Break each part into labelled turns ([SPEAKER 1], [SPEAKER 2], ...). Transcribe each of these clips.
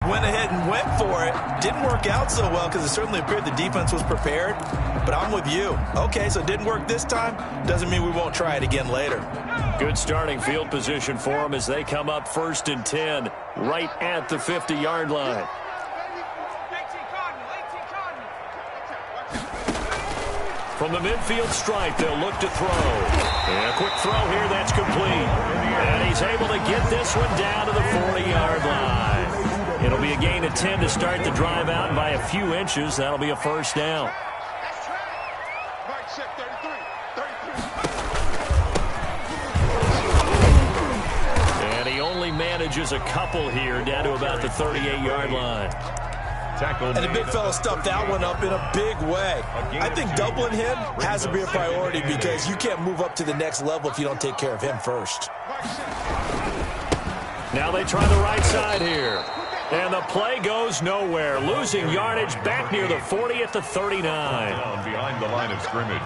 [SPEAKER 1] went ahead and went for it. Didn't work out so well because it certainly appeared the defense was prepared. But I'm with you. Okay, so it didn't work this time. Doesn't mean we won't try it again later.
[SPEAKER 2] Good starting field position for them as they come up 1st and 10 right at the 50-yard line. From the midfield stripe, they'll look to throw. And a quick throw here, that's complete. And he's able to get this one down to the 40-yard line. It'll be a gain of 10 to start the drive out, and by a few inches, that'll be a first down. And he only manages a couple here down to about the 38-yard line.
[SPEAKER 1] And the big fella stuffed that one up in a big way. I think doubling him has to be a priority because you can't move up to the next level if you don't take care of him first.
[SPEAKER 2] Now they try the right side here. And the play goes nowhere. Losing yardage back near the 40 at the 39.
[SPEAKER 3] Down behind the line of scrimmage.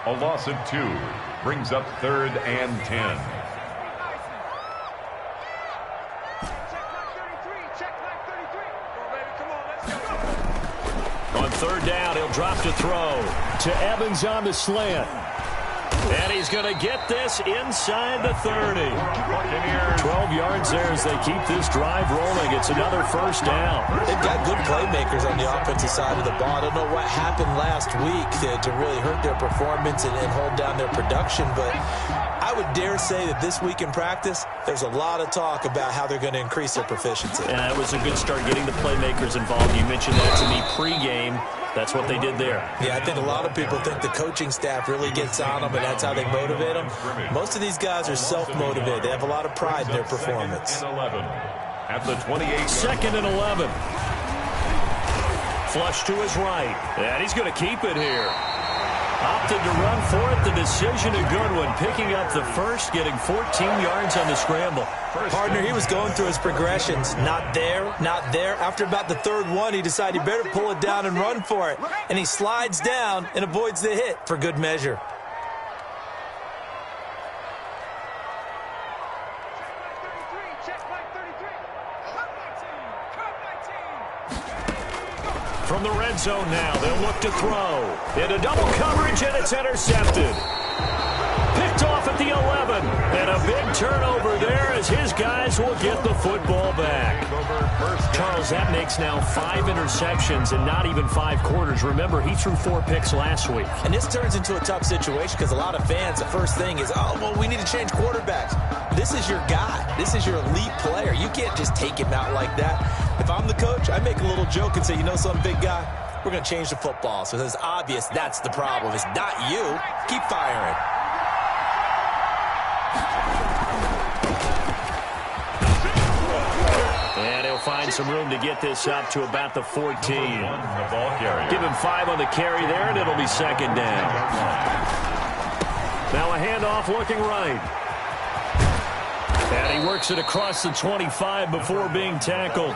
[SPEAKER 3] A loss of 2 brings up 3rd and 10.
[SPEAKER 2] On 3rd down, he'll drop to throw to Evans on the slant. And he's going to get this inside the 30. 12 yards there as they keep this drive rolling. It's another first down.
[SPEAKER 1] They've got good playmakers on the offensive side of the ball. I don't know what happened last week to really hurt their performance and hold down their production, but I would dare say that this week in practice, there's a lot of talk about how they're going to increase their proficiency.
[SPEAKER 2] Yeah, it was a good start getting the playmakers involved. You mentioned that to me pregame. That's what they did there.
[SPEAKER 1] Yeah, I think a lot of people think the coaching staff really gets on them, and that's how they motivate them. Most of these guys are self-motivated. They have a lot of pride in their performance.
[SPEAKER 3] 11 at the 28.
[SPEAKER 2] 2nd and 11. Flush to his right. And he's going to keep it here. Opted to run for it. The decision, a good one. Picking up the first, getting 14 yards on the scramble.
[SPEAKER 1] Partner, he was going through his progressions. Not there, not there. After about the 3rd one, he decided he better pull it down and run for it. And he slides down and avoids the hit for good measure.
[SPEAKER 2] From the red zone now, they'll look to throw. Into double coverage, and it's intercepted. Picked off at the 11. And a big turnover there as his guys will get the football back. Charles, that makes now 5 interceptions in not even 5 quarters. Remember, he threw 4 picks last week.
[SPEAKER 1] And this turns into a tough situation because a lot of fans, the first thing is, oh, well, we need to change quarterbacks. This is your guy. This is your elite player. You can't just take him out like that. If I'm the coach, I make a little joke and say, you know something, big guy? We're going to change the football. So it's obvious that's the problem. It's not you. Keep firing.
[SPEAKER 2] And he'll find some room to get this up to about the 14. Give him 5 on the carry there, and it'll be 2nd down. Now a handoff looking right. And he works it across the 25 before being tackled.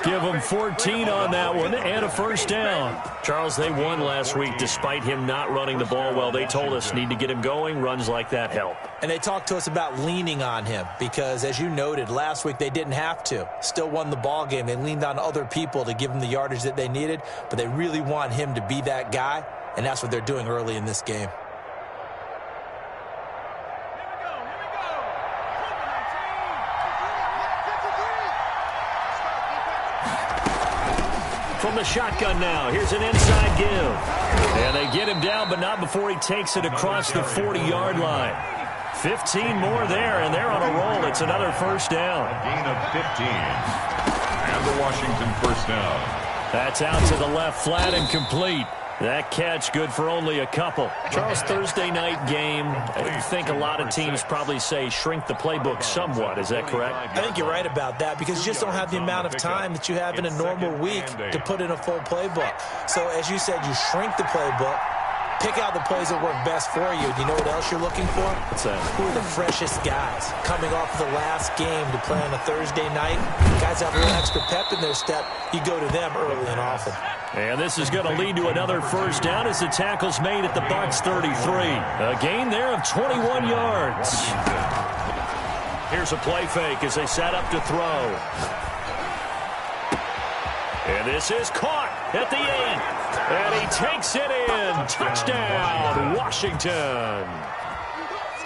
[SPEAKER 2] Give him 14 on that one and a first down. Charles, they won last week despite him not running the ball well. They told us need to get him going. Runs like that help.
[SPEAKER 1] And they talked to us about leaning on him because, as you noted, last week they didn't have to. Still won the ball game. They leaned on other people to give them the yardage that they needed, but they really want him to be that guy, and that's what they're doing early in this game.
[SPEAKER 2] From the shotgun now, here's an inside give. And they get him down, but not before he takes it across the 40-yard line. 15 more there, and they're on a roll. It's another first down.
[SPEAKER 3] A gain of 15. And the Washington first down.
[SPEAKER 2] That's out to the left, flat and complete. That catch good for only a couple. Charles, Thursday night game, I think a lot of teams probably say shrink the playbook somewhat. Is that correct?
[SPEAKER 1] I think you're right about that because you just don't have the amount of time that you have in a normal week to put in a full playbook. So, as you said, you shrink the playbook, pick out the plays that work best for you. Do you know what else you're looking for?
[SPEAKER 2] What's that?
[SPEAKER 1] Who are the freshest guys coming off the last game to play on a Thursday night? Guys have a little extra pep in their step. You go to them early and often.
[SPEAKER 2] And this is going to lead to another first down as the tackle's made at the Bucs 33. A gain there of 21 yards. Here's a play fake as they set up to throw. And this is caught at the 8. And he takes it in. Touchdown, Washington.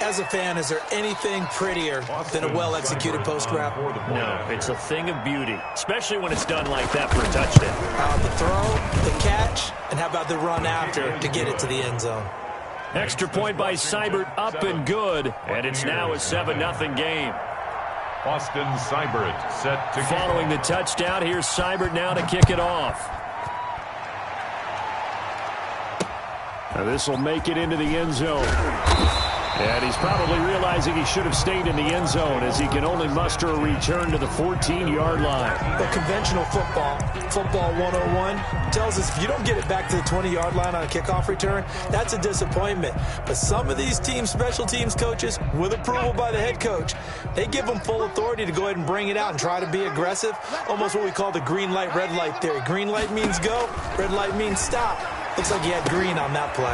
[SPEAKER 1] As a fan, is there anything prettier than a well-executed post route?
[SPEAKER 2] No, it's a thing of beauty, especially when it's done like that for a touchdown.
[SPEAKER 1] The throw, the catch, and how about the run after to get it to the end zone?
[SPEAKER 2] Extra point by Seibert, up and good, and it's now a 7-0 game.
[SPEAKER 3] Austin Seibert set to
[SPEAKER 2] Following the touchdown, here's Seibert now to kick it off. Now this will make it into the end zone. And he's probably realizing he should have stayed in the end zone as he can only muster a return to the 14-yard line.
[SPEAKER 1] But conventional football 101, tells us if you don't get it back to the 20-yard line on a kickoff return, that's a disappointment. But some of these team special teams coaches, with approval by the head coach, they give them full authority to go ahead and bring it out and try to be aggressive, almost what we call the green light, red light theory. Green light means go, red light means stop. Looks like he had green on that play.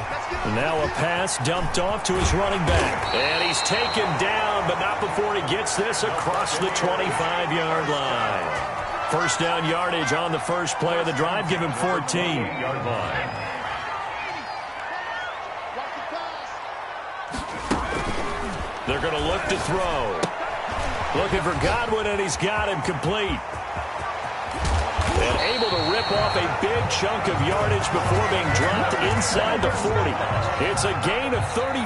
[SPEAKER 2] Now a pass dumped off to his running back. And he's taken down, but not before he gets this across the 25-yard line. First down yardage on the first play of the drive. Give him 14-yard line. They're going to look to throw. Looking for Godwin, and he's got him complete. And able to rip off a big chunk of yardage before being dropped inside the 40. It's a gain of 34.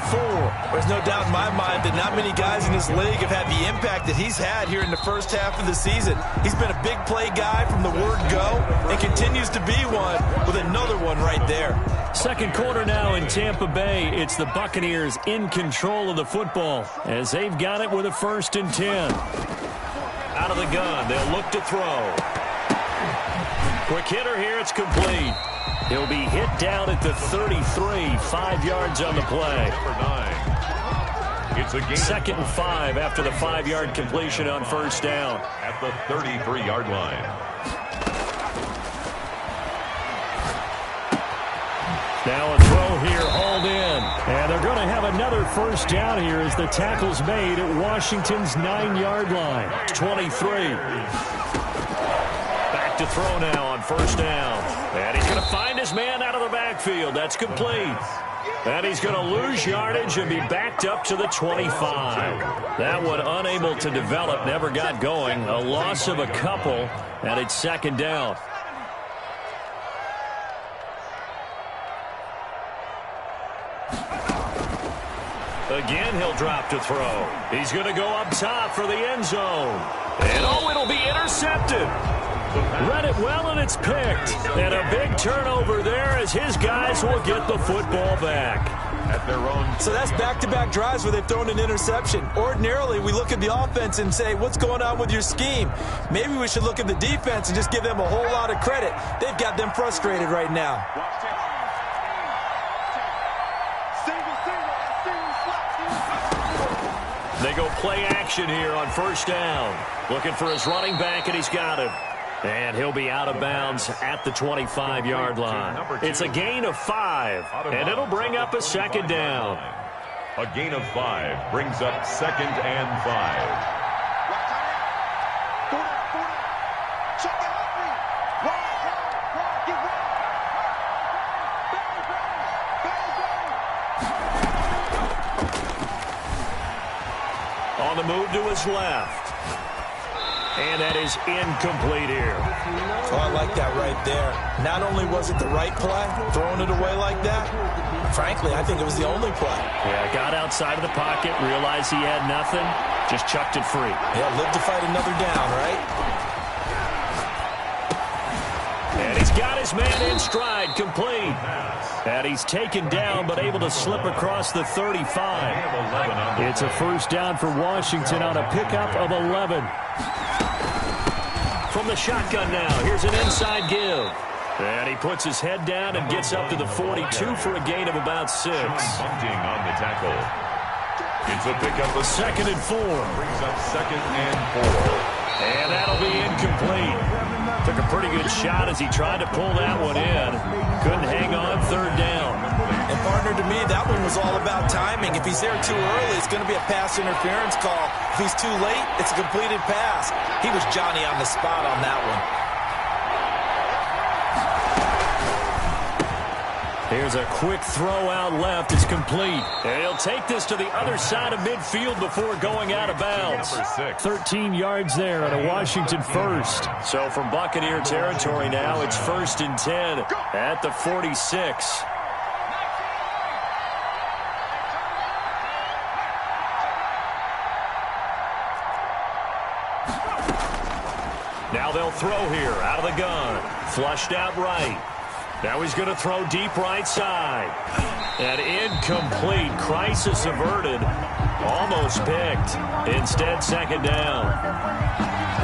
[SPEAKER 1] There's no doubt in my mind that not many guys in this league have had the impact that he's had here in the first half of the season. He's been a big play guy from the word go and continues to be one with another one right there.
[SPEAKER 2] Second quarter now in Tampa Bay. It's the Buccaneers in control of the football as they've got it with a 1st and 10. Out of the gun, they'll look to throw. Quick hitter here, it's complete. He'll be hit down at the 33, 5 yards on the play.
[SPEAKER 3] Number 9. It's a gain.
[SPEAKER 2] 2nd and 5 after the 5-yard completion on first down.
[SPEAKER 3] At the 33-yard line.
[SPEAKER 2] Now a throw here, hauled in. And they're going to have another first down here as the tackle's made at Washington's 9-yard line. 23. To throw now on first down. And he's going to find his man out of the backfield. That's complete. And he's going to lose yardage and be backed up to the 25. That one unable to develop, never got going. A loss of a couple, and it's 2nd down. Again, he'll drop to throw. He's going to go up top for the end zone. And oh, it'll be intercepted. Read it well, and it's picked. And a big turnover there as his guys will get the football back.
[SPEAKER 3] At their own.
[SPEAKER 1] So that's back-to-back drives where they've thrown an interception. Ordinarily, we look at the offense and say, what's going on with your scheme? Maybe we should look at the defense and just give them a whole lot of credit. They've got them frustrated right now.
[SPEAKER 2] They go play action here on first down. Looking for his running back, and he's got him. And he'll be out of bounds at the 25-yard line. It's a gain of 5, and it'll bring up a 2nd down.
[SPEAKER 3] A gain of 5 brings up 2nd and 5.
[SPEAKER 2] On the move to his left. And that is incomplete here.
[SPEAKER 1] Oh, I like that right there. Not only was it the right play, throwing it away like that, frankly, I think it was the only play.
[SPEAKER 2] Yeah, got outside of the pocket, realized he had nothing, just chucked it free.
[SPEAKER 1] Yeah, live to fight another down, right?
[SPEAKER 2] And he's got his man in stride, complete. And he's taken down, but able to slip across the 35. It's a first down for Washington on a pickup of 11. From the shotgun now, here's an inside give. And he puts his head down and gets up to the 42 for a gain of about 6.
[SPEAKER 3] Bunting on the tackle. It's a pickup of
[SPEAKER 2] 2nd and 4.
[SPEAKER 3] Brings up 2nd and 4.
[SPEAKER 2] And that'll be incomplete. Took a pretty good shot as he tried to pull that one in. Couldn't hang on, 3rd down.
[SPEAKER 1] And partner, to me, that one was all about timing. If he's there too early, it's going to be a pass interference call. If he's too late, it's a completed pass. He was Johnny on the spot on that one.
[SPEAKER 2] Here's a quick throw out left. It's complete. And he'll take this to the other side of midfield before going out of bounds. 13 yards there on a Washington first. So from Buccaneer territory now, it's 1st and 10 at the 46. Now they'll throw here out of the gun. Flushed out right. Now he's going to throw deep right side. And incomplete. Crisis averted. Almost picked. Instead, 2nd down.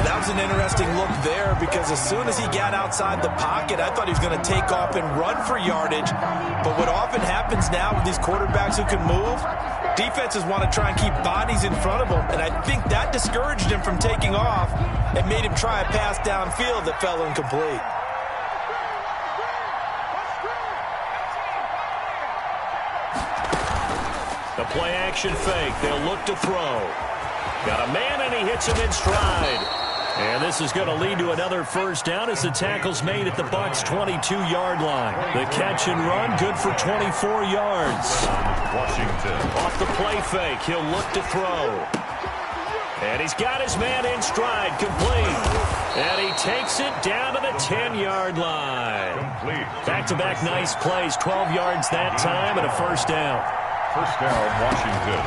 [SPEAKER 1] That was an interesting look there because as soon as he got outside the pocket, I thought he was going to take off and run for yardage. But what often happens now with these quarterbacks who can move, defenses want to try and keep bodies in front of them. And I think that discouraged him from taking off and made him try a pass downfield that fell incomplete.
[SPEAKER 2] The play action fake. They'll look to throw. Got a man and he hits him in stride. And this is going to lead to another 1st down as the tackle's made at the Bucs' 22-yard line. The catch and run good for 24 yards.
[SPEAKER 3] Washington.
[SPEAKER 2] Off the play fake. He'll look to throw. And he's got his man in stride, complete. And he takes it down to the 10-yard line.
[SPEAKER 3] Complete.
[SPEAKER 2] Back-to-back nice plays, 12 yards that time and a 1st down.
[SPEAKER 3] 1st down, Washington.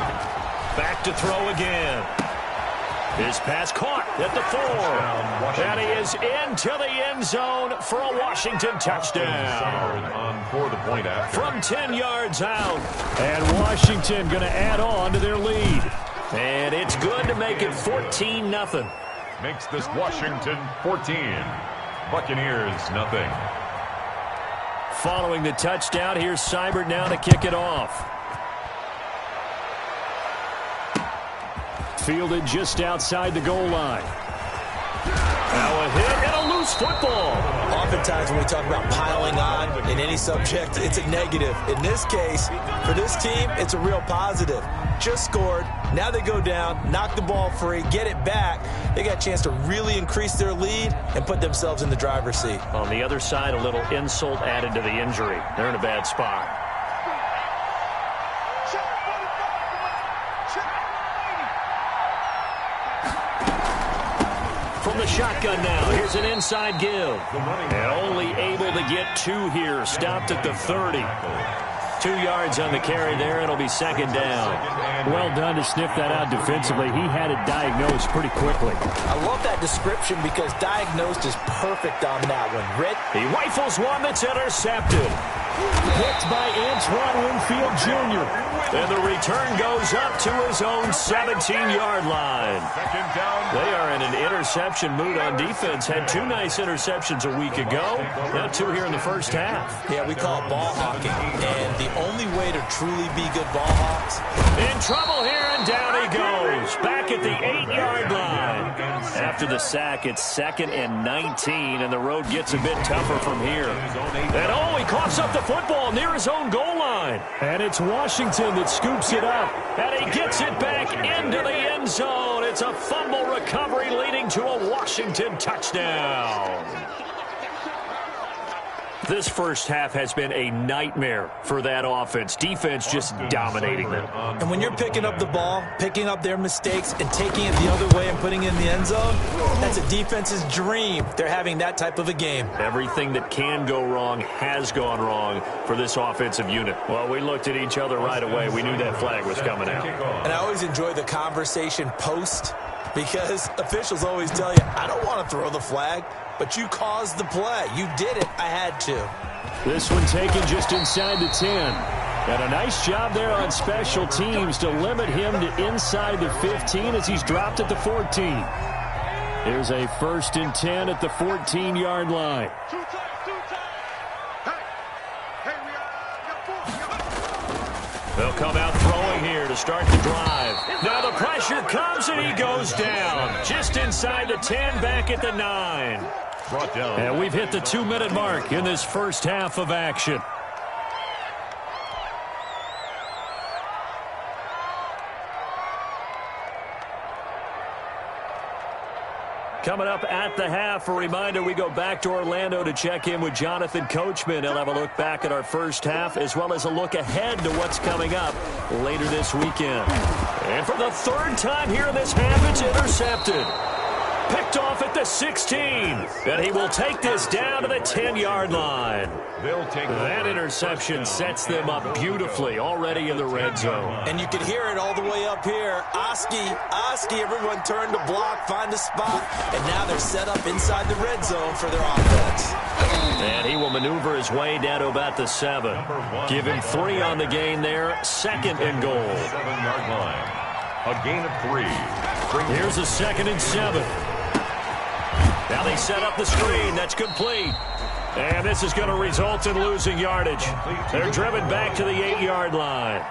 [SPEAKER 2] Back to throw again. His pass caught at the 4. And he is into the end zone for a Washington touchdown.
[SPEAKER 3] On for the point after.
[SPEAKER 2] From 10 yards out. And Washington going to add on to their lead. And it's good to make it 14-0.
[SPEAKER 3] Makes this Washington 14. Buccaneers nothing.
[SPEAKER 2] Following the touchdown, here's Seibert now to kick it off. Fielded just outside the goal line. Now a hit and a loose football.
[SPEAKER 1] Oftentimes when we talk about piling on in any subject, it's a negative. In this case, for this team, it's a real positive. Just scored. Now they go down, knock the ball free, get it back. They got a chance to really increase their lead and put themselves in the driver's seat.
[SPEAKER 2] On the other side, a little insult added to the injury. They're in a bad spot. From the shotgun now, here's an inside give. And only able to get 2 here, stopped at the 30. 2 yards on the carry there. It'll be 2nd down.
[SPEAKER 4] Well done to sniff that out defensively. He had it diagnosed pretty quickly.
[SPEAKER 1] I love that description because diagnosed is perfect on that one.
[SPEAKER 2] He rifles one that's intercepted.
[SPEAKER 4] Picked by Antoine Winfield Jr.
[SPEAKER 2] And the return goes up to his own 17-yard line.
[SPEAKER 3] 2nd down.
[SPEAKER 2] They are in an interception mood on defense. Had 2 nice interceptions a week ago. Now 2 here in the first half.
[SPEAKER 1] Yeah, we call it ball hawking. And the only way to truly be good ball hawks.
[SPEAKER 2] In trouble here, and down he goes. Back at the 8-yard line. After the sack, it's 2nd and 19, and the road gets a bit tougher from here. And he coughs up the football near his own goal line.
[SPEAKER 4] And it's Washington that scoops it up.
[SPEAKER 2] And he gets it back into the end zone. It's a fumble recovery leading to a Washington touchdown. This first half has been a nightmare for that offense. Defense just dominating them.
[SPEAKER 1] And when you're picking up the ball, picking up their mistakes, and taking it the other way and putting it in the end zone, that's a defense's dream. They're having that type of a game.
[SPEAKER 2] Everything that can go wrong has gone wrong for this offensive unit. Well, we looked at each other right away. We knew that flag was coming out.
[SPEAKER 1] And I always enjoy the conversation post because officials always tell you, I don't want to throw the flag. But you caused the play. You did it. I had to.
[SPEAKER 4] This one taken just inside the 10. And a nice job there on special teams to limit him to inside the 15 as he's dropped at the 14. Here's a 1st and 10 at the 14-yard line.
[SPEAKER 2] They'll come out throwing here to start the drive. Now the pressure comes and he goes down. Just inside the 10, back at the 9.
[SPEAKER 3] Brought down.
[SPEAKER 4] And we've hit the 2-minute mark in this first half of action.
[SPEAKER 2] Coming up at the half, a reminder, we go back to Orlando to check in with Jonathan Coachman. He'll have a look back at our first half as well as a look ahead to what's coming up later this weekend. And for the third time here in this half, it's intercepted. Picked off at the 16. And he will take this down to the 10-yard line. That interception sets them up beautifully already in the red zone.
[SPEAKER 1] And you can hear it all the way up here. Oski, everyone turned to block, find a spot, and now they're set up inside the red zone for their offense.
[SPEAKER 2] And he will maneuver his way down to about the 7. Give him 3 on the gain there. 2nd and goal.
[SPEAKER 3] 7-yard line. A gain of 3.
[SPEAKER 2] Here's a 2nd and 7. Now they set up the screen. That's complete. And this is going to result in losing yardage. They're driven back to the 8-yard line.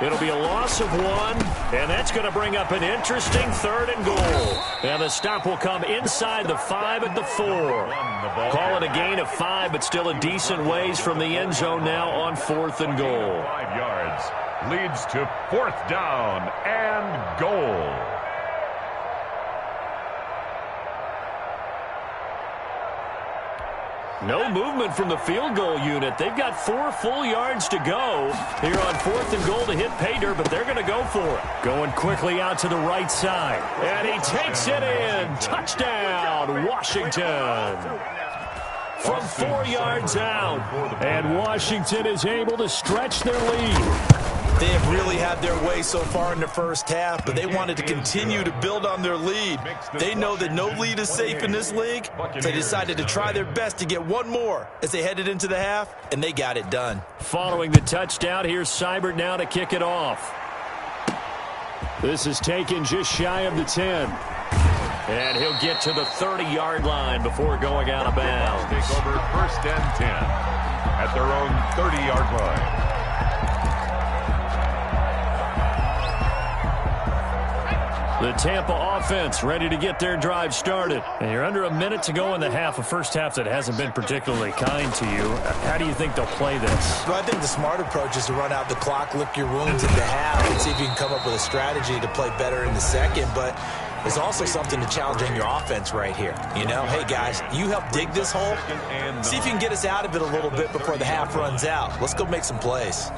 [SPEAKER 2] It'll be a loss of 1, and that's going to bring up an interesting 3rd and goal. And the stop will come inside the 5 at the 4. Call it a gain of 5, but still a decent ways from the end zone now on 4th and goal.
[SPEAKER 3] 5 yards leads to 4th down and goal.
[SPEAKER 2] No movement from the field goal unit. They've got 4 full yards to go here on 4th and goal to hit pay dirt, but they're going to go for it. Going quickly out to the right side. And he takes it in. Touchdown, Washington. From 4 yards out. And Washington is able to stretch their lead.
[SPEAKER 1] They have really had their way so far in the first half, but they wanted to continue to build on their lead. They know that no lead is safe in this league, so they decided to try their best to get one more as they headed into the half, and they got it done.
[SPEAKER 2] Following the touchdown, here's Seibert now to kick it off. This is taken just shy of the 10. And he'll get to the 30-yard line before going out of bounds.
[SPEAKER 3] Take over 1st and 10 at their own 30-yard line.
[SPEAKER 2] The Tampa offense ready to get their drive started. And you're under a minute to go in the half, a first half that hasn't been particularly kind to you. How do you think they'll play this?
[SPEAKER 1] Well, I think the smart approach is to run out the clock, lick your wounds at the half, and see if you can come up with a strategy to play better in the second. But there's also something to challenging your offense right here. You know, hey, guys, you help dig this hole. See if you can get us out of it a little bit before the half runs out. Let's go make some plays.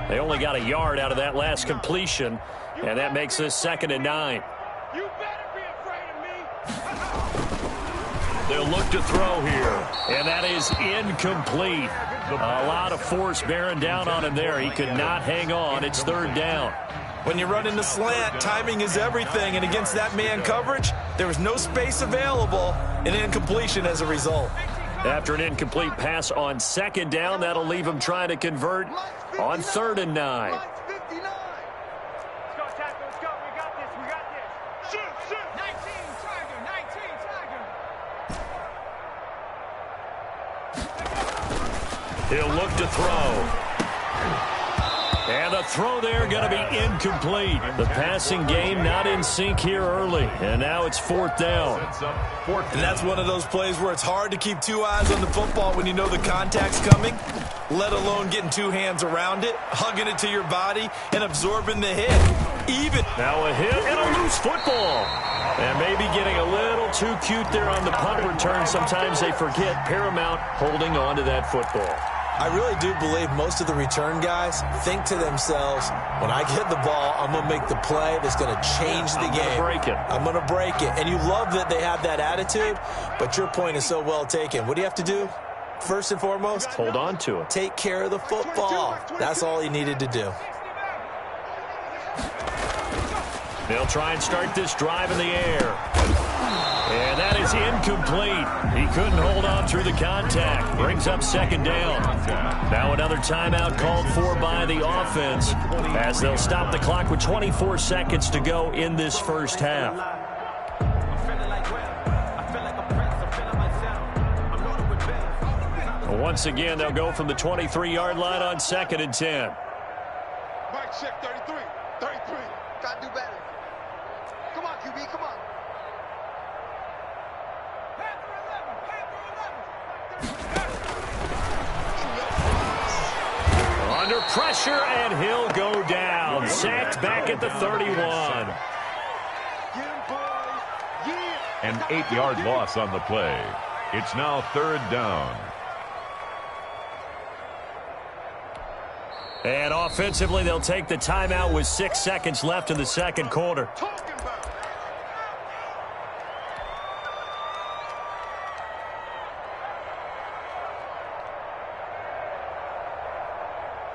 [SPEAKER 2] They only got a yard out of that last completion, and that makes this 2nd and 9.
[SPEAKER 5] You better be afraid of me.
[SPEAKER 2] They'll look to throw here, and that is incomplete. A lot of force bearing down on him there. He could not hang on. It's 3rd down.
[SPEAKER 1] When you're running the slant, timing is everything, and against that man coverage, there was no space available, and incompletion as a result.
[SPEAKER 2] After an incomplete pass on 2nd down, that'll leave him trying to convert on 3rd and 9.
[SPEAKER 5] Let's go, tackle. Let's go. We got this. We got this. Shoot. 19, Tiger.
[SPEAKER 2] He'll look to throw. And the throw there going to be incomplete. The passing game not in sync here early. And now it's 4th down.
[SPEAKER 1] And that's one of those plays where it's hard to keep 2 eyes on the football when you know the contact's coming, let alone getting 2 hands around it, hugging it to your body, and absorbing the hit.
[SPEAKER 2] Now a hit and a loose football. And maybe getting a little too cute there on the punt return. Sometimes they forget Paramount holding on to that football.
[SPEAKER 1] I really do believe most of the return guys think to themselves, when I get the ball, I'm going to make the play that's going to change the game. I'm going to break it. And you love that they have that attitude, but your point is so well taken. What do you have to do? First and foremost,
[SPEAKER 2] hold on to it.
[SPEAKER 1] Take care of the football. That's all he needed to do.
[SPEAKER 2] They'll try and start this drive in the air. And that is incomplete. He couldn't hold on through the contact. Brings up 2nd down. Now another timeout called for by the offense as they'll stop the clock with 24 seconds to go in this first half. Once again, they'll go from the 23-yard line on 2nd and 10.
[SPEAKER 5] Mike, check 33. Gotta do better. Come on, QB, come on.
[SPEAKER 2] Under pressure, and he'll go down. Sacked back at the 31.
[SPEAKER 3] An 8-yard loss on the play. It's now 3rd down.
[SPEAKER 2] And offensively, they'll take the timeout with 6 seconds left in the second quarter.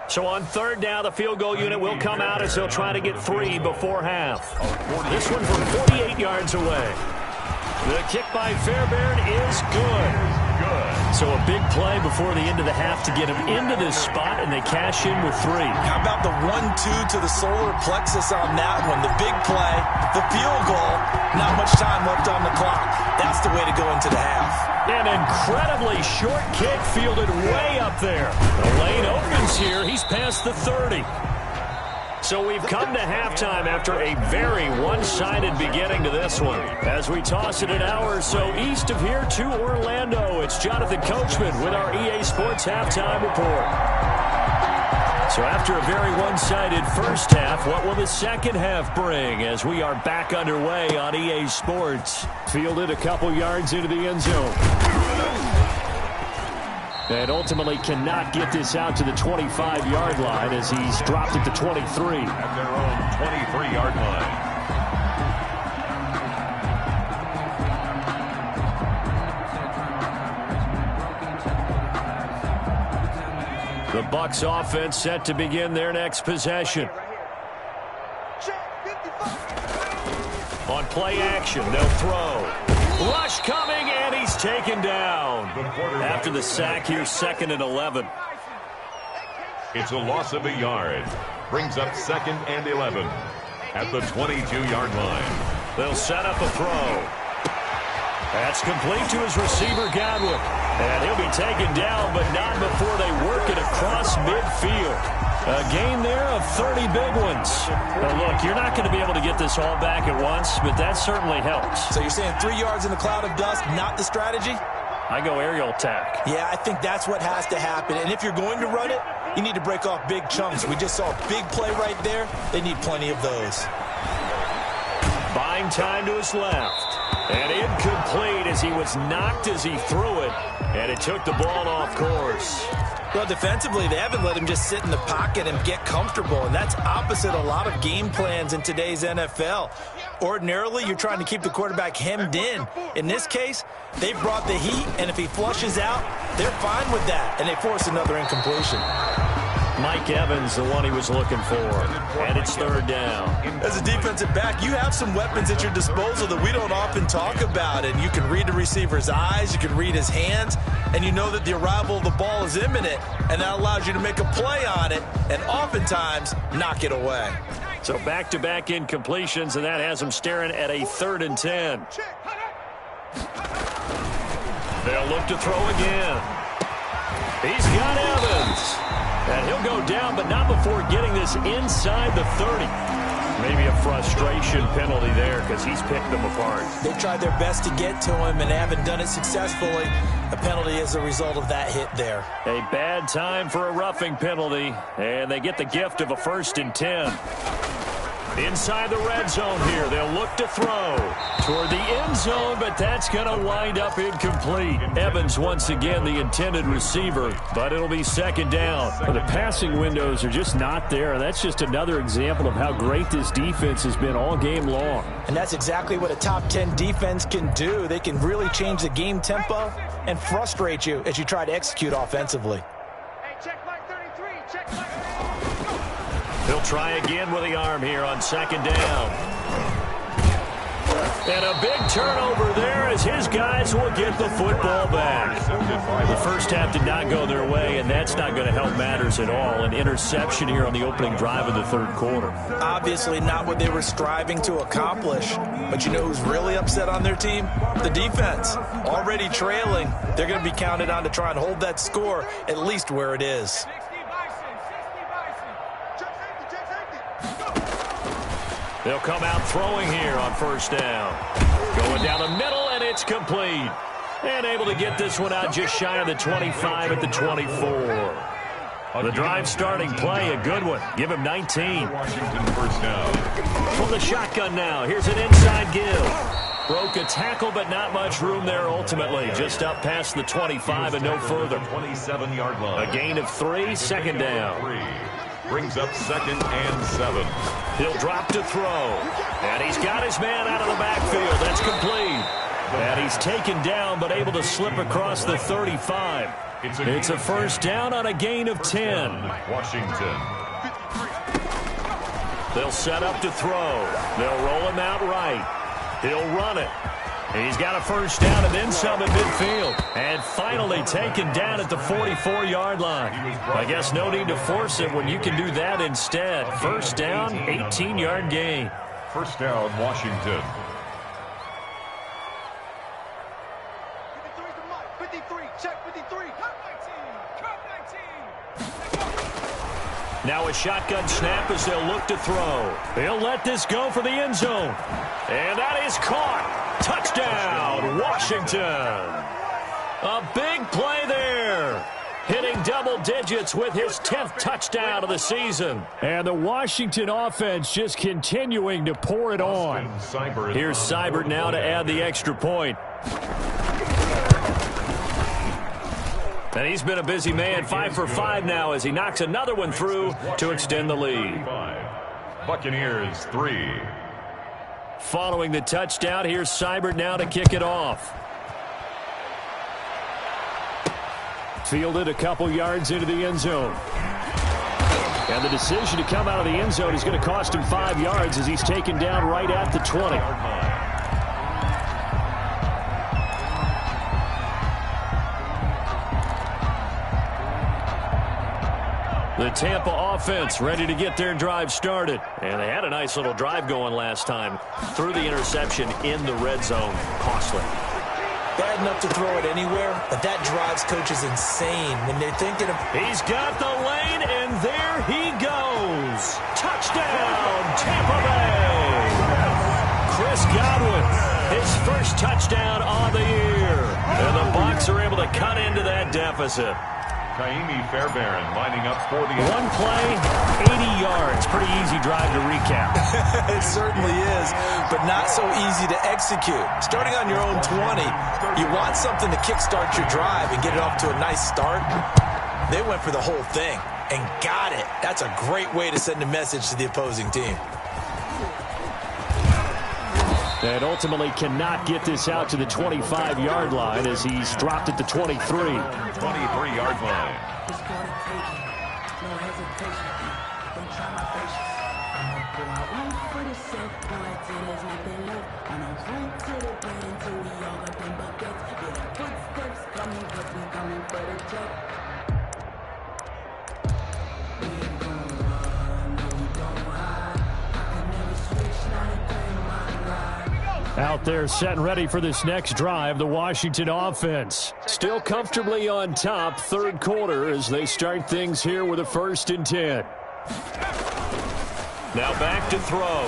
[SPEAKER 2] So on 3rd down, the field goal unit will come out as they'll try to get 3 before half. This one from 48 yards away. The kick by Fairbairn is good. So a big play before the end of the half to get him into this spot, and they cash in with 3.
[SPEAKER 1] How about the 1-2 to the solar plexus on that one? The big play, the field goal, not much time left on the clock. That's the way to go into the half.
[SPEAKER 2] An incredibly short kick fielded way up there. The lane opens here. He's past the 30. So we've come to halftime after a very one-sided beginning to this one. As we toss it an hour or so east of here to Orlando, it's Jonathan Coachman with our EA Sports Halftime Report. So after a very one-sided first half, what will the second half bring as we are back underway on EA Sports?
[SPEAKER 4] Fielded a couple yards into the end zone. And ultimately cannot get this out to the 25-yard line as he's dropped at the 23.
[SPEAKER 3] At their own 23-yard
[SPEAKER 2] line. The Bucs offense set to begin their next possession. On play action, they'll throw. Rush coming, and he's taken down. After the sack, here's 2nd and 11.
[SPEAKER 3] It's a loss of a yard. Brings up 2nd and 11 at the 22-yard line.
[SPEAKER 2] They'll set up a throw. That's complete to his receiver, Godwin. And he'll be taken down, but not before they work it across midfield. A gain there of 30 big ones. Now look, you're not going to be able to get this all back at once, but that certainly helps.
[SPEAKER 1] So you're saying 3 yards in a cloud of dust, not the strategy?
[SPEAKER 2] I go aerial attack.
[SPEAKER 1] Yeah, I think that's what has to happen. And if you're going to run it, you need to break off big chunks. We just saw a big play right there. They need plenty of those.
[SPEAKER 2] Buying time to his left. And incomplete as he was knocked as he threw it. And it took the ball off course.
[SPEAKER 1] Well, defensively, they haven't let him just sit in the pocket and get comfortable, and that's opposite a lot of game plans in today's NFL. Ordinarily, you're trying to keep the quarterback hemmed in. In this case, they brought the heat, and if he flushes out, they're fine with that, and they force another incompletion.
[SPEAKER 2] Mike Evans, the one he was looking for, and it's 3rd down.
[SPEAKER 1] As a defensive back, you have some weapons at your disposal that we don't often talk about, and you can read the receiver's eyes, you can read his hands, and you know that the arrival of the ball is imminent, and that allows you to make a play on it and oftentimes knock it away.
[SPEAKER 2] So back-to-back incompletions, and that has him staring at a 3rd and 10. They'll look to throw again. He's got Evans. And he'll go down, but not before getting this inside the 30. Maybe a frustration penalty there because he's picked them apart.
[SPEAKER 1] They've tried their best to get to him and haven't done it successfully. A penalty as a result of that hit there.
[SPEAKER 2] A bad time for a roughing penalty, and they get the gift of a 1st and 10. Inside the red zone here, they'll look to throw toward the end zone, but that's going to wind up incomplete. Evans once again the intended receiver, but it'll be 2nd down.
[SPEAKER 4] Well, the passing windows are just not there, and that's just another example of how great this defense has been all game long.
[SPEAKER 1] And that's exactly what a top 10 defense can do. They can really change the game tempo and frustrate you as you try to execute offensively.
[SPEAKER 5] Hey, check Mike 33. Check Mike 33.
[SPEAKER 2] He'll try again with the arm here on 2nd down. And a big turnover there as his guys will get the football back. The first half did not go their way, and that's not going to help matters at all. An interception here on the opening drive of the 3rd quarter.
[SPEAKER 1] Obviously not what they were striving to accomplish. But you know who's really upset on their team? The defense. Already trailing. They're going to be counted on to try and hold that score at least where it is.
[SPEAKER 2] They'll come out throwing here on 1st down. Going down the middle, and it's complete. And able to get this one out just shy of the 25 at the 24. The drive starting play, a good one. Give him 19.
[SPEAKER 3] Washington 1st down.
[SPEAKER 2] From the shotgun now, here's an inside give. Broke a tackle, but not much room there ultimately. Just up past the 25 and no further.
[SPEAKER 3] 27-yard line.
[SPEAKER 2] A gain of 3, second down.
[SPEAKER 3] Brings up 2nd and 7.
[SPEAKER 2] He'll drop to throw. And he's got his man out of the backfield. That's complete. And he's taken down, but able to slip across the 35. It's a first down on a gain of 10.
[SPEAKER 3] Washington.
[SPEAKER 2] They'll set up to throw. They'll roll him out right. He'll run it. He's got a first down and then some at midfield. And finally taken down at the 44-yard line. I guess no need to force it when you can do that instead. First down, 18-yard gain.
[SPEAKER 3] First down, Washington.
[SPEAKER 5] 53, check 53.
[SPEAKER 2] Now a shotgun snap as they'll look to throw. They'll let this go for the end zone. And that is caught. Touchdown, Washington. A big play there. Hitting double digits with his 10th touchdown of the season.
[SPEAKER 4] And the Washington offense just continuing to pour it on.
[SPEAKER 2] Here's Seibert now to add the extra point. And he's been a busy man, 5 for 5 now as he knocks another one through to extend the lead.
[SPEAKER 3] Buccaneers 3.
[SPEAKER 2] Following the touchdown, here's Seibert now to kick it off.
[SPEAKER 4] Fielded a couple yards into the end zone. And the decision to come out of the end zone is going to cost him 5 yards as he's taken down right at the 20.
[SPEAKER 2] The Tampa offense ready to get their drive started. And they had a nice little drive going last time. Threw the interception in the red zone. Costly.
[SPEAKER 1] Bad enough to throw it anywhere, but that drives coaches insane when they're thinking of...
[SPEAKER 2] He's got the lane, and there he goes. Touchdown, Tampa Bay. Chris Godwin, his first touchdown on the year. And the Bucs are able to cut into that deficit.
[SPEAKER 3] Kaimi Fairbairn lining up for the...
[SPEAKER 2] One play, 80 yards. Pretty easy drive to recap.
[SPEAKER 1] It certainly is, but not so easy to execute. Starting on your own 20, you want something to kickstart your drive and get it off to a nice start. They went for the whole thing and got it. That's a great way to send a message to the opposing team.
[SPEAKER 4] And ultimately cannot get this out to the 25-yard line as he's dropped at the 23.
[SPEAKER 3] 23-yard line.
[SPEAKER 4] Out there set and ready for this next drive, the Washington offense. Still comfortably on top, third quarter as they start things here with a 1st and 10.
[SPEAKER 2] Now back to throw.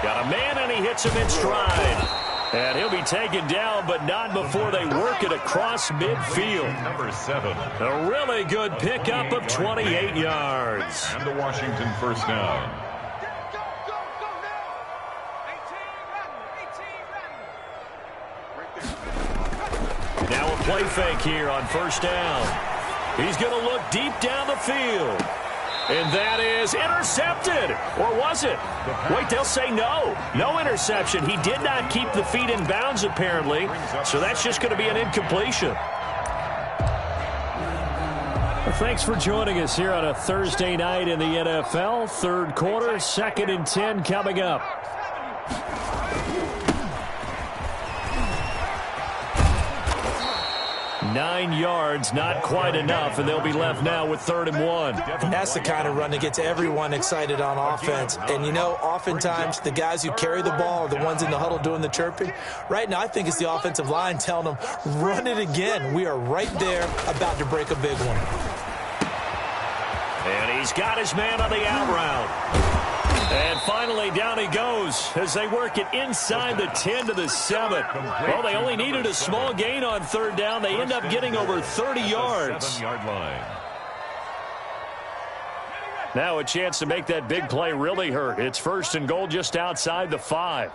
[SPEAKER 2] Got a man and he hits him in stride. And he'll be taken down, but not before they work it across midfield.
[SPEAKER 3] Number 7.
[SPEAKER 2] A really good pickup of 28 yards.
[SPEAKER 3] And the Washington first down.
[SPEAKER 2] Now a play fake here on first down. He's going to look deep down the field. And that is intercepted. Or was it? Wait, they'll say no. No interception. He did not keep the feet in bounds, apparently. So that's just going to be an incompletion.
[SPEAKER 4] Well, thanks for joining us here on a Thursday night in the NFL. Third quarter, 2nd and 10 coming up. Nine yards, not quite enough, and they'll be left now with 3rd and 1.
[SPEAKER 1] That's the kind of run that gets everyone excited on offense. And, you know, oftentimes the guys who carry the ball are the ones in the huddle doing the chirping. Right now, I think it's the offensive line telling them, run it again. We are right there about to break a big one.
[SPEAKER 2] And he's got his man on the out route. And finally, down he goes as they work it inside the 10 to the 7. Well, they only needed a small gain on 3rd down. They end up getting over 30 yards.
[SPEAKER 3] 7-yard line.
[SPEAKER 2] Now a chance to make that big play really hurt. It's 1st and goal just outside the 5.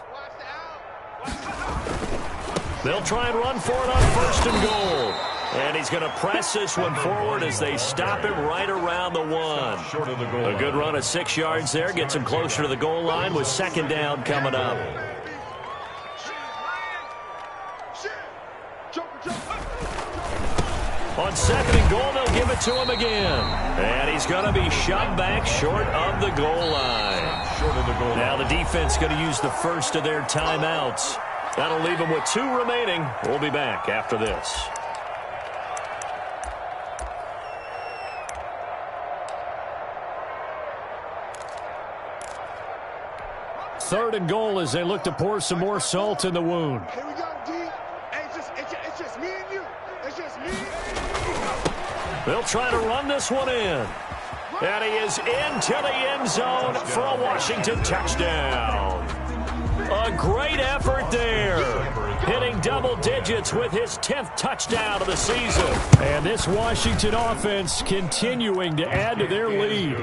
[SPEAKER 2] They'll try and run for it on 1st and goal. And he's going to press this one forward as they stop him right around the 1.
[SPEAKER 3] Short of the goal.
[SPEAKER 2] A good run of 6 yards there. Gets him closer to the goal line with 2nd down coming up. On 2nd and goal, they'll give it to him again. And he's going to be shoved back short of the goal line.
[SPEAKER 3] Short of the goal.
[SPEAKER 2] Now the defense going to use the first of their timeouts. That'll leave them with 2 remaining. We'll be back after this. Third and goal as they look to pour some more salt in the wound.
[SPEAKER 5] Here we go, D. It's just me and you. It's just me.
[SPEAKER 2] They'll try to run this one in. And he is into the end zone for a Washington touchdown. A great effort there. Hitting double digits with his 10th touchdown of the season.
[SPEAKER 4] And this Washington offense continuing to add to their lead.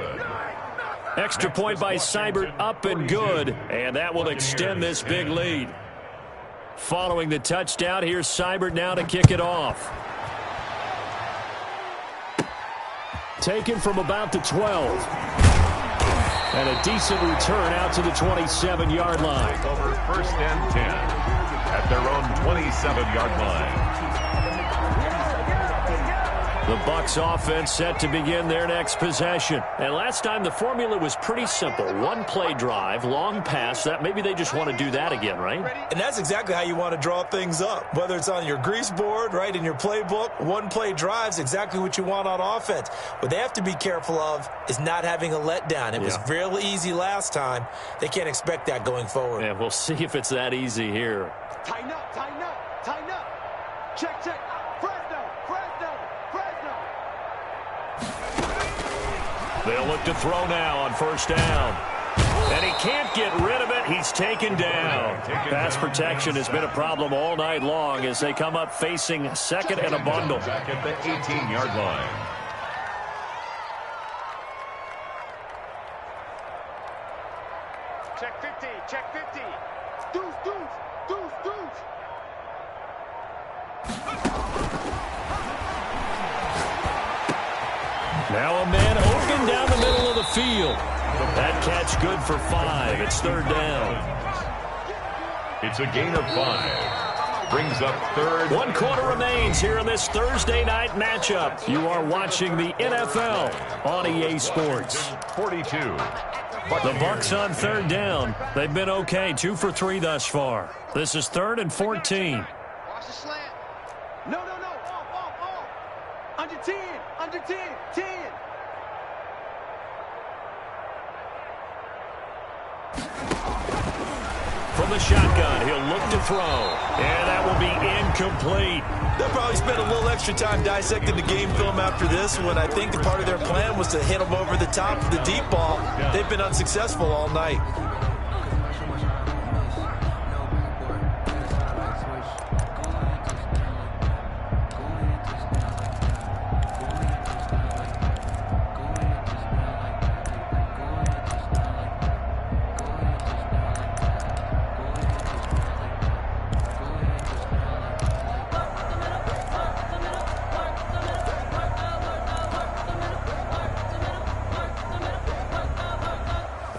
[SPEAKER 2] Extra point by Seibert, up and good. And that will extend this big lead. Following the touchdown, here's Seibert now to kick it off.
[SPEAKER 4] Taken from about the 12. And a decent return out to the 27-yard line.
[SPEAKER 3] Over 1st and 10 at their own 27-yard line.
[SPEAKER 2] The Bucs offense set to begin their next possession. And last time the formula was pretty simple. 1-play drive, long pass. That maybe they just want to do that again, right?
[SPEAKER 1] And that's exactly how you want to draw things up. Whether it's on your grease board, right, in your playbook, 1-play drives, exactly what you want on offense. What they have to be careful of is not having a letdown. It was real easy last time. They can't expect that going forward.
[SPEAKER 2] Yeah, we'll see if it's that easy here.
[SPEAKER 5] Tighten up, tighten up, tighten up. Check, check.
[SPEAKER 2] They'll look to throw now on 1st down. And he can't get rid of it. He's taken down. Pass protection has been a problem all night long as they come up facing 2nd and a bundle.
[SPEAKER 3] Back at the 18-yard line.
[SPEAKER 5] Check 50, check 50. Deuce, deuce, deuce, deuce.
[SPEAKER 2] Now a man open down the middle of the field. That catch good for 5. It's 3rd down.
[SPEAKER 3] It's a gain of 5. Brings up 3rd.
[SPEAKER 2] 1 quarter remains here in this Thursday night matchup. You are watching the NFL on EA Sports.
[SPEAKER 3] 42.
[SPEAKER 2] The Bucs on 3rd down. They've been okay. 2 for 3 thus far. This is 3rd and 14.
[SPEAKER 5] Watch the slant. No. Off. Under 10. 10.
[SPEAKER 2] From the shotgun, he'll look to throw. And that will be incomplete.
[SPEAKER 1] They'll probably spend a little extra time dissecting the game film after this one. I think the part of their plan was to hit them over the top of the deep ball. They've been unsuccessful all night.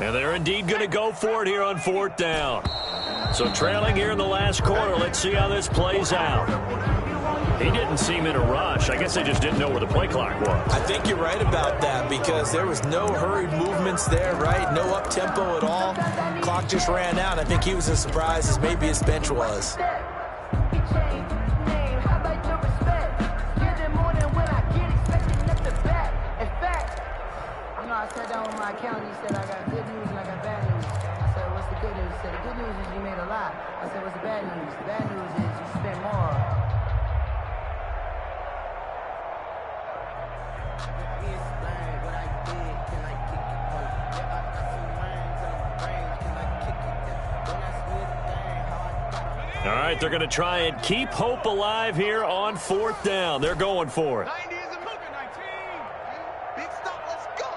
[SPEAKER 2] And they're indeed going to go for it here on 4th down. So trailing here in the last quarter. Let's see how this plays out. He didn't seem in a rush. I guess they just didn't know where the play clock was.
[SPEAKER 1] I think you're right about that because there was no hurried movements there, right? No up-tempo at all. Clock just ran out. I think he was as surprised as maybe his bench was.
[SPEAKER 6] I sat down with my accountant. He said, I got good news and I got bad news. I said, what's the good news? He said, the good news is you made a lot. I said, what's the bad news? The bad news is you spent more.
[SPEAKER 2] All right, they're going to try and keep hope alive here on 4th down. They're going for it.
[SPEAKER 5] 90 is a moving 19. Big stop, let's go.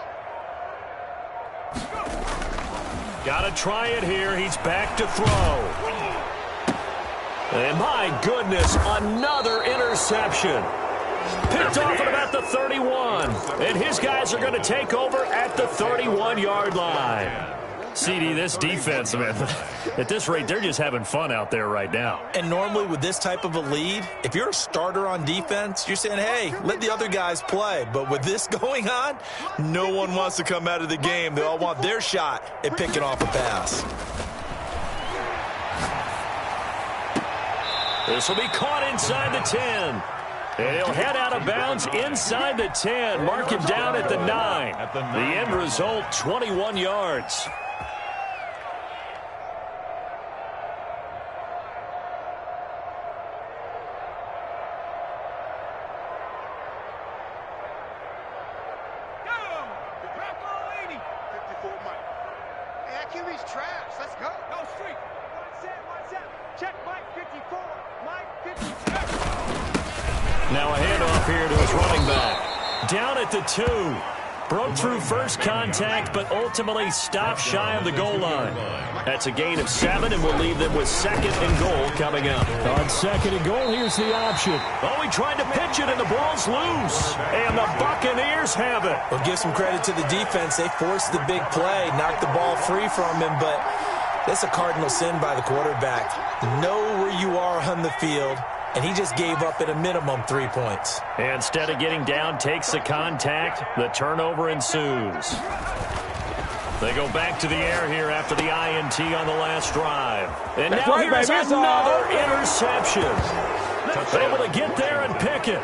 [SPEAKER 2] Got to try it here. He's back to throw. And my goodness, another interception. Picked off at about the 31. And his guys are going to take over at the 31-yard line. CD, this defense, man, at this rate, they're just having fun out there right now.
[SPEAKER 1] And normally with this type of a lead, if you're a starter on defense, you're saying, hey, let the other guys play. But with this going on, no one wants to come out of the game. They all want their shot at picking off a pass.
[SPEAKER 2] This will be caught inside the 10. And he'll head out of bounds inside the 10. Mark him down at the 9. The end result, 21 yards. Now a handoff here to his running back. Down at the 2. Broke through first contact, but ultimately stopped shy of the goal line. That's a gain of 7, and we'll leave them with 2nd and goal coming up.
[SPEAKER 4] On 2nd and goal, here's the option.
[SPEAKER 2] Oh, he tried to pitch it, and the ball's loose. And the Buccaneers have it.
[SPEAKER 1] Well, give some credit to the defense. They forced the big play, knocked the ball free from him, but that's a cardinal sin by the quarterback. Know where you are on the field. And he just gave up at a minimum 3 points.
[SPEAKER 2] Instead of getting down, takes the contact. The turnover ensues. They go back to the air here after the INT on the last drive. And now here's another interception. Able to get there and pick it.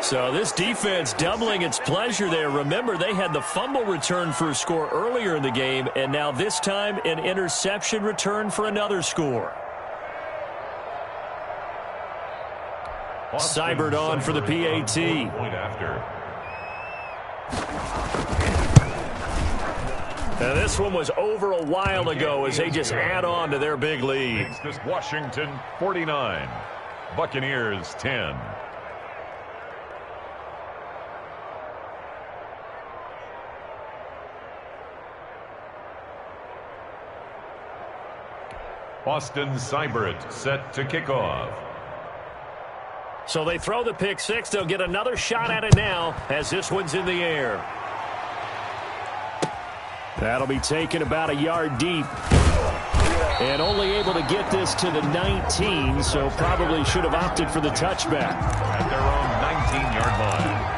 [SPEAKER 2] So this defense doubling its pleasure there. Remember, they had the fumble return for a score earlier in the game, and now this time an interception return for another score. Seibert on for the PAT.
[SPEAKER 3] Point after.
[SPEAKER 2] Now this one was over a while ago as they just add on to their big lead.
[SPEAKER 3] Makes this Washington 49. Buccaneers 10. Austin Seibert set to kick off.
[SPEAKER 2] So they throw the pick 6. They'll get another shot at it now as this one's in the air.
[SPEAKER 4] That'll be taken about a yard deep. And only able to get this to the 19, so probably should have opted for the touchback.
[SPEAKER 3] At their own 19-yard line.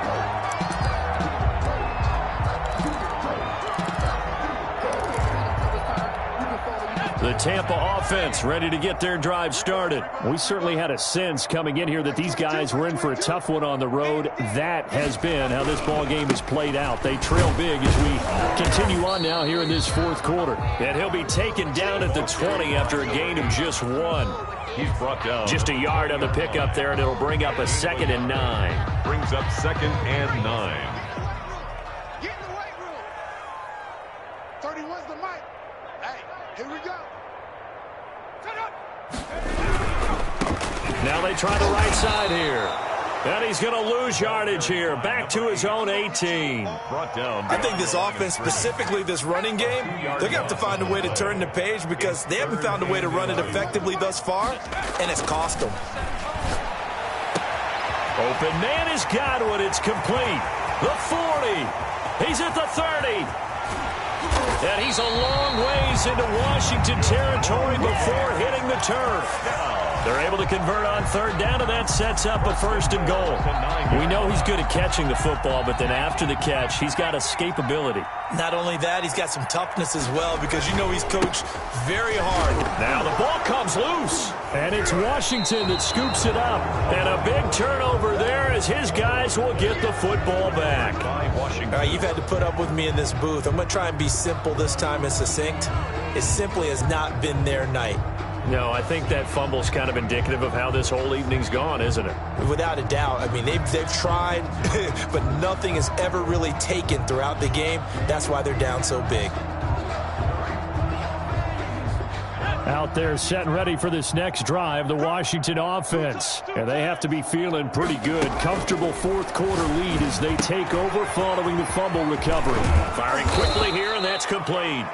[SPEAKER 2] The Tampa offense ready to get their drive started.
[SPEAKER 4] We certainly had a sense coming in here that these guys were in for a tough one on the road. That has been how this ball game has played out. They trail big as we continue on now here in this fourth quarter.
[SPEAKER 2] And he'll be taken down at the 20 after a gain of just 1.
[SPEAKER 3] He's brought down.
[SPEAKER 2] Just a yard on the pickup there, and it'll bring up a 2nd and 9.
[SPEAKER 3] Brings up 2nd and 9.
[SPEAKER 5] Get in the weight room. 31's the mic. Hey, here we go.
[SPEAKER 2] Now they try the right side here. And he's going to lose yardage here. Back to his own 18.
[SPEAKER 3] Brought down.
[SPEAKER 1] I think this offense, specifically this running game, they're going to have to find a way to turn the page because they haven't found a way to run it effectively thus far, and it's cost them.
[SPEAKER 2] Open man is Godwin. It's complete. The 40. He's at the 30. And he's a long ways into Washington territory before hitting the turf. They're able to convert on 3rd down, and that sets up a 1st and goal. We know he's good at catching the football, but then after the catch, he's got escapability.
[SPEAKER 1] Not only that, he's got some toughness as well because you know he's coached very hard.
[SPEAKER 2] Now the ball comes loose.
[SPEAKER 4] And it's Washington that scoops it up.
[SPEAKER 2] And a big turnover there as his guys will get the football back.
[SPEAKER 1] All right, you've had to put up with me in this booth. I'm going to try and be simple this time and succinct. It simply has not been their night.
[SPEAKER 2] No, I think that fumble's kind of indicative of how this whole evening's gone, isn't it?
[SPEAKER 1] Without a doubt. I mean, they've tried, but nothing has ever really taken throughout the game. That's why they're down so big.
[SPEAKER 4] Out there set and ready for this next drive, the Washington offense. And they have to be feeling pretty good. Comfortable fourth quarter lead as they take over following the fumble recovery.
[SPEAKER 2] Firing quickly here, and that's complete.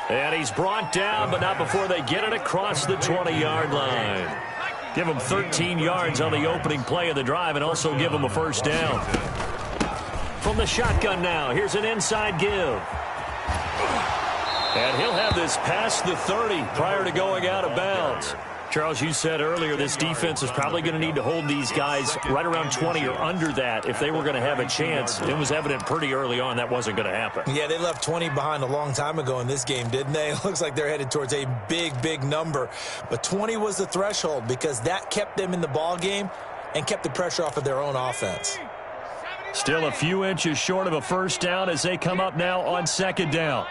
[SPEAKER 2] And he's brought down, but not before they get it across the 20-yard line. Give them 13 yards on the opening play of the drive and also give them a first down. From the shotgun now, here's an inside give. And he'll have this past the 30 prior to going out of bounds. Charles, you said earlier this defense is probably going to need to hold these guys right around 20 or under that if they were going to have a chance. It was evident pretty early on that wasn't going to happen.
[SPEAKER 1] Yeah, they left 20 behind a long time ago in this game, didn't they? It looks like they're headed towards a big, big number. But 20 was the threshold because that kept them in the ball game and kept the pressure off of their own offense.
[SPEAKER 2] Still a few inches short of a first down as they come up now on second down.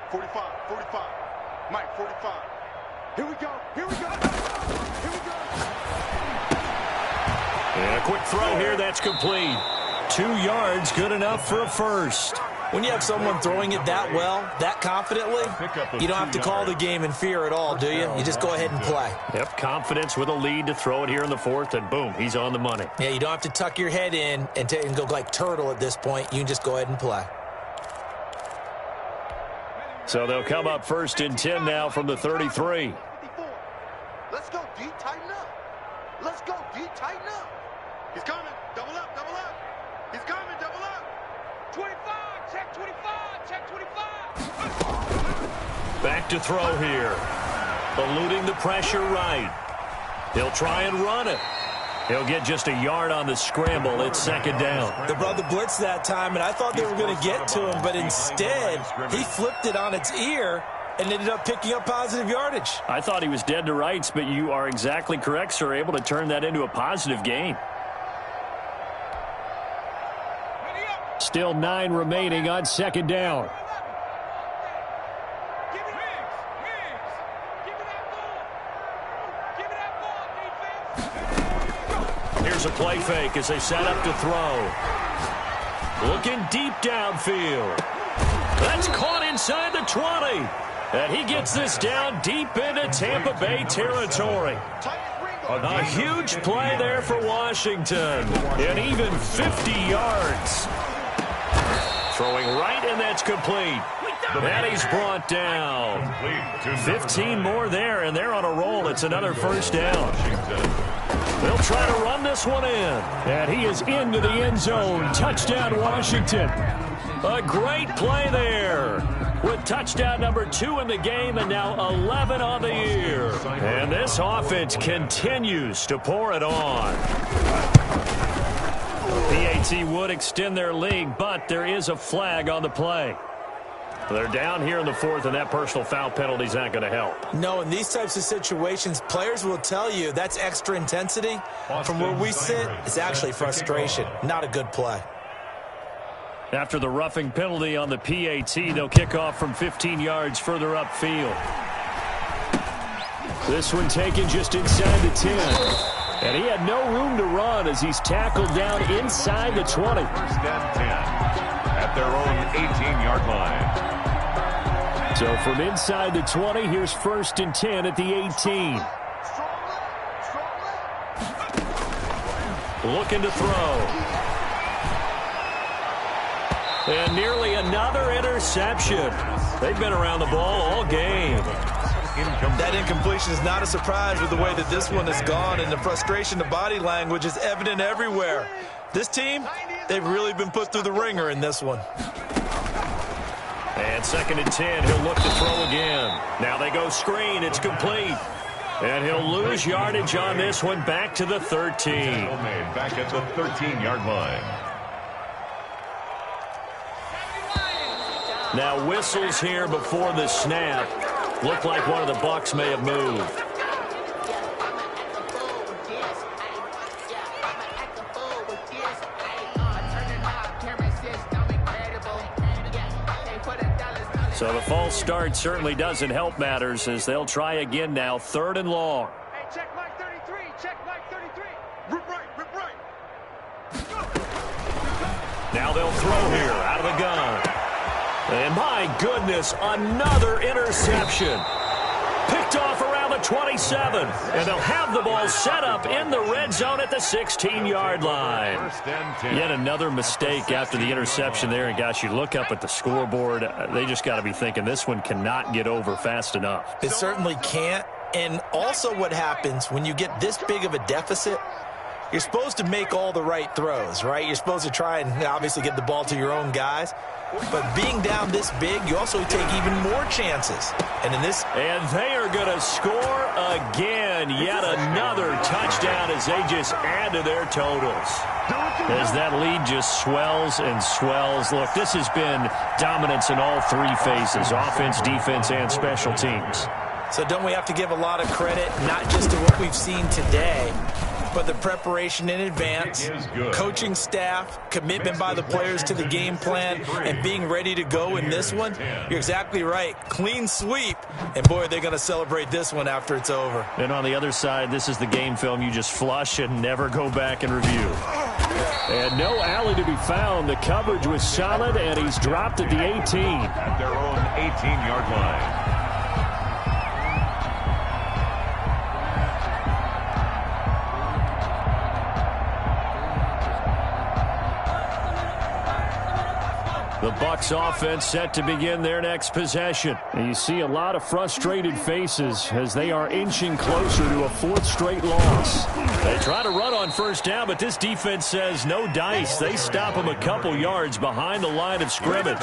[SPEAKER 5] 45, 45. Mike, 45. Here we go. Here we go. Here we go.
[SPEAKER 2] And a quick throw here. That's complete. 2 yards, good enough for a first.
[SPEAKER 1] When you have someone throwing it that well, that confidently, you don't have to call the game in fear at all, do you? You just go ahead and play.
[SPEAKER 2] Yep, confidence with a lead to throw it here in the fourth, and boom, he's on the money.
[SPEAKER 1] Yeah, you don't have to tuck your head in and go like turtle at this point. You can just go ahead and play.
[SPEAKER 2] So they'll come up first and 10 now from the 33.
[SPEAKER 5] Let's go, D. Tighten up. Let's go, D. Tighten up. He's coming. Double up, double up. He's coming, double up. 25, check 25, check 25.
[SPEAKER 2] Back to throw here. Eluding the pressure right. He'll try and run it. He'll get just a yard on the scramble. It's second down.
[SPEAKER 1] They brought the blitz that time, and I thought they were going to get to him, but instead he flipped it on its ear and ended up picking up positive yardage.
[SPEAKER 2] I thought he was dead to rights, but you are exactly correct, sir. Able to turn that into a positive gain. Still 9 remaining on second down. Here's a play fake as they set up to throw. Looking deep downfield. That's caught inside the 20. And he gets this down deep into Tampa Bay territory. A huge play there for Washington. And even 50 yards. Throwing right, and that's complete. And he's brought down. 15 more there, and they're on a roll. It's another first down. They'll try to run this one in. And he is into the end zone. Touchdown, Washington. A great play there. With touchdown number 2 in the game and now 11 on the year. And this offense continues to pour it on. PAT would extend their lead, but there is a flag on the play. They're down here in the fourth, and that personal foul penalty is not going to help.
[SPEAKER 1] No, in these types of situations, players will tell you that's extra intensity. From where we sit, it's actually frustration. Not a good play.
[SPEAKER 2] After the roughing penalty on the PAT, they'll kick off from 15 yards further upfield. This one taken just inside the 10. And he had no room to run as he's tackled down inside the 20.
[SPEAKER 3] First and 10 at their own 18-yard line.
[SPEAKER 2] So from inside the 20, here's first and 10 at the 18. Looking to throw. And nearly another interception. They've been around the ball all game.
[SPEAKER 1] That incompletion is not a surprise with the way that this one has gone, and the frustration, the body language is evident everywhere. This team, they've really been put through the ringer in this one.
[SPEAKER 2] And second and 10, he'll look to throw again. Now they go screen, it's complete. And he'll lose yardage on this one, back to the 13.
[SPEAKER 3] Back at the 13-yard line.
[SPEAKER 2] Now whistles here before the snap. Looked like one of the Bucs may have moved. So the false start certainly doesn't help matters as they'll try again now, 3rd and long.
[SPEAKER 5] Hey, check Mike 33. Check Mike 33. Rip right, rip right.
[SPEAKER 2] Now they'll throw here out of the gun. And my goodness, another interception. Picked off around the 27. And they'll have the ball set up in the red zone at the 16-yard line. Yet another mistake after the interception there. And gosh, you look up at the scoreboard, they just got to be thinking this one cannot get over fast enough.
[SPEAKER 1] It certainly can't. And also what happens when you get this big of a deficit, you're supposed to make all the right throws, right? You're supposed to try and obviously get the ball to your own guys. But being down this big, you also take even more chances. And
[SPEAKER 2] they are going to score again. Yet another touchdown as they just add to their totals. As that lead just swells and swells. Look, this has been dominance in all three phases, offense, defense, and special teams.
[SPEAKER 1] So don't we have to give a lot of credit, not just to what we've seen today, but the preparation in advance, coaching staff, commitment by the players to the game plan, and being ready to go in this one? You're exactly right. Clean sweep. And, boy, they're going to celebrate this one after it's over.
[SPEAKER 2] And on the other side, this is the game film you just flush and never go back and review. And no alley to be found. The coverage was solid, and he's dropped at the 18.
[SPEAKER 3] At their own 18-yard line.
[SPEAKER 2] The Bucs offense set to begin their next possession.
[SPEAKER 4] And you see a lot of frustrated faces as they are inching closer to a fourth straight loss.
[SPEAKER 2] They try to run on first down, but this defense says no dice. They stop them a couple yards behind the line of scrimmage.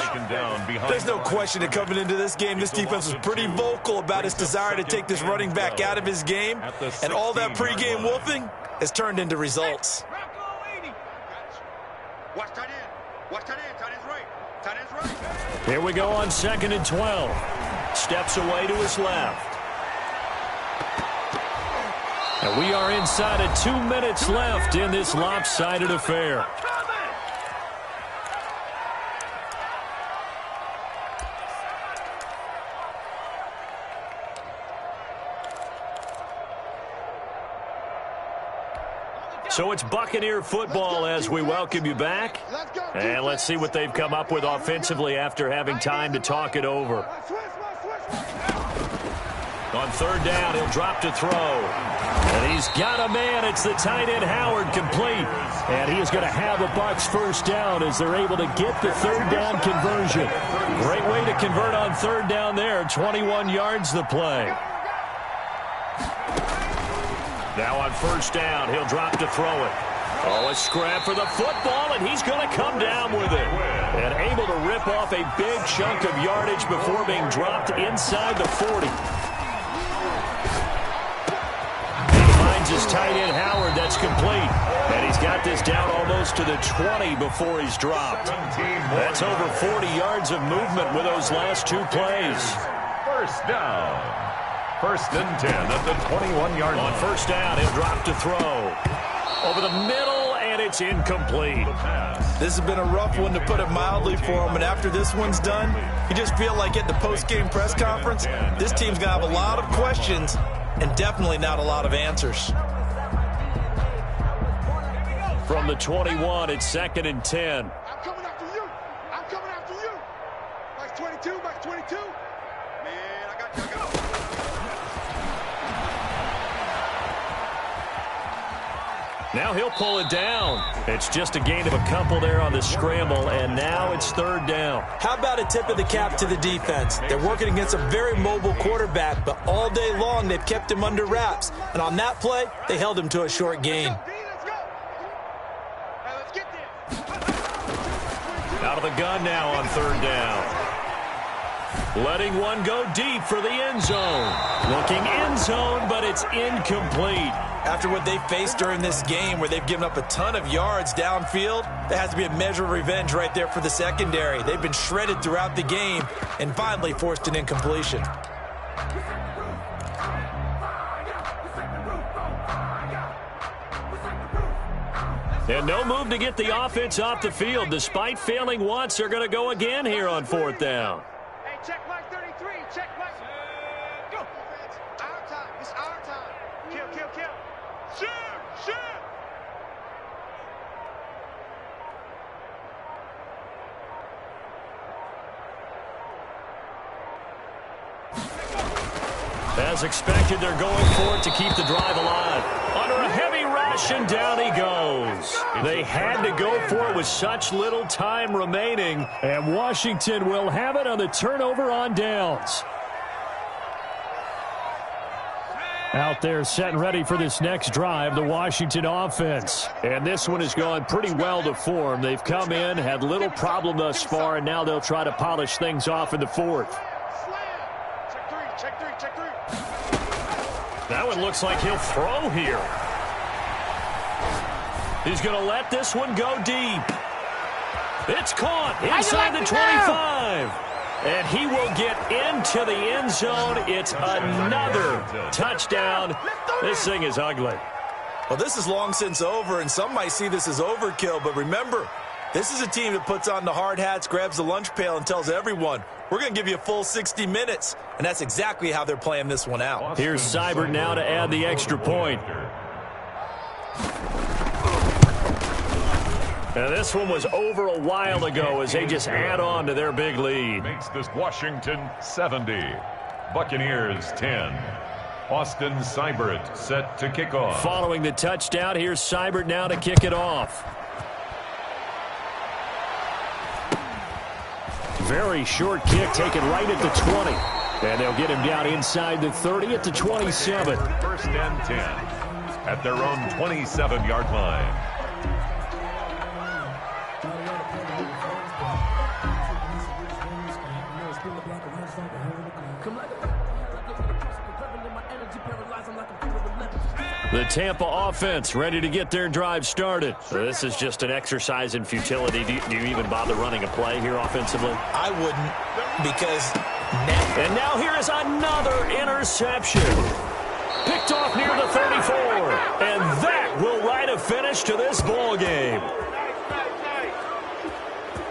[SPEAKER 1] There's no question that coming into this game, this defense was pretty vocal about its desire to take this running back out of his game. And all that pregame wolfing has turned into results.
[SPEAKER 5] Watch tight end. Watch tight end. Tight end's right. Tight end's right.
[SPEAKER 2] Here we go on 2nd and 12. Steps away to his left. And we are inside of 2 minutes left in this lopsided affair. So it's Buccaneer football as we welcome you back. And let's see what they've come up with offensively after having time to talk it over. On 3rd down, he'll drop to throw. And he's got a man. It's the tight end Howard complete. And he is going to have a Bucs first down as they're able to get the 3rd down conversion. Great way to convert on 3rd down there. 21 yards the play. Now on 1st down, he'll drop to throw it. Oh, a scrap for the football, and he's going to come down with it. And able to rip off a big chunk of yardage before being dropped inside the 40. He finds his tight end, Howard. That's complete. And he's got this down almost to the 20 before he's dropped. That's over 40 yards of movement with those last 2 plays.
[SPEAKER 3] First down. 1st and 10 at the 21-yard line.
[SPEAKER 2] On 1st down, he'll drop to throw. Over the middle, and it's incomplete.
[SPEAKER 1] This has been a rough one, to put it mildly, for him. And after this one's done, you just feel like at the post-game press conference, this team's going to have a lot of questions and definitely not a lot of answers.
[SPEAKER 2] From the 21, it's 2nd and 10.
[SPEAKER 5] I'm coming after you. I'm coming after you. Max 22, Max 22. Man, I got you.
[SPEAKER 2] Now he'll pull it down. It's just a gain of a couple there on the scramble, and now it's 3rd down.
[SPEAKER 1] How about a tip of the cap to the defense? They're working against a very mobile quarterback, but all day long they've kept him under wraps. And on that play, they held him to a short gain.
[SPEAKER 2] Out of the gun now on 3rd down. Letting one go deep for the end zone. Looking end zone, but it's incomplete.
[SPEAKER 1] After what they faced during this game, where they've given up a ton of yards downfield, there has to be a measure of revenge right there for the secondary. They've been shredded throughout the game and finally forced an incompletion.
[SPEAKER 2] And no move to get the offense off the field. Despite failing once, they're going to go again here on 4th down.
[SPEAKER 5] Hey, check Mike 33. Check Mike. Go. Our time. It's our time. Kill, kill, kill. Shoot, shoot.
[SPEAKER 2] As expected, they're going for it to keep the drive alive. Under a heavy rush, and down he goes. They had to go for it with such little time remaining.
[SPEAKER 4] And Washington will have it on the turnover on downs. Out there setting ready for this next drive, the Washington offense. And this one has gone pretty well to form. They've come in, had little problem thus far, and now they'll try to polish things off in the fourth.
[SPEAKER 2] That one looks like he'll throw here. He's going to let this one go deep. It's caught inside the 25. And he will get into the end zone. It's another touchdown. This thing is ugly.
[SPEAKER 1] Well, this is long since over, and some might see this as overkill. But remember, this is a team that puts on the hard hats, grabs the lunch pail, and tells everyone, we're going to give you a full 60 minutes. And that's exactly how they're playing this one out.
[SPEAKER 4] Here's Seibert now to add the extra point.
[SPEAKER 2] Now, this one was over a while ago as they just add on to their big lead.
[SPEAKER 3] Makes this Washington 70. Buccaneers 10. Austin Seibert set to kick off.
[SPEAKER 4] Following the touchdown, here's Seibert now to kick it off. Very short kick taken right at the 20. And they'll get him down inside the 30 at the 27.
[SPEAKER 3] First and 10 at their own 27-yard line.
[SPEAKER 4] The Tampa offense ready to get their drive started.
[SPEAKER 2] So this is just an exercise in futility. Do you even bother running a play here offensively?
[SPEAKER 1] I wouldn't, because
[SPEAKER 2] And now here is another interception. Picked off near the 34. And that will write a finish to this ball game.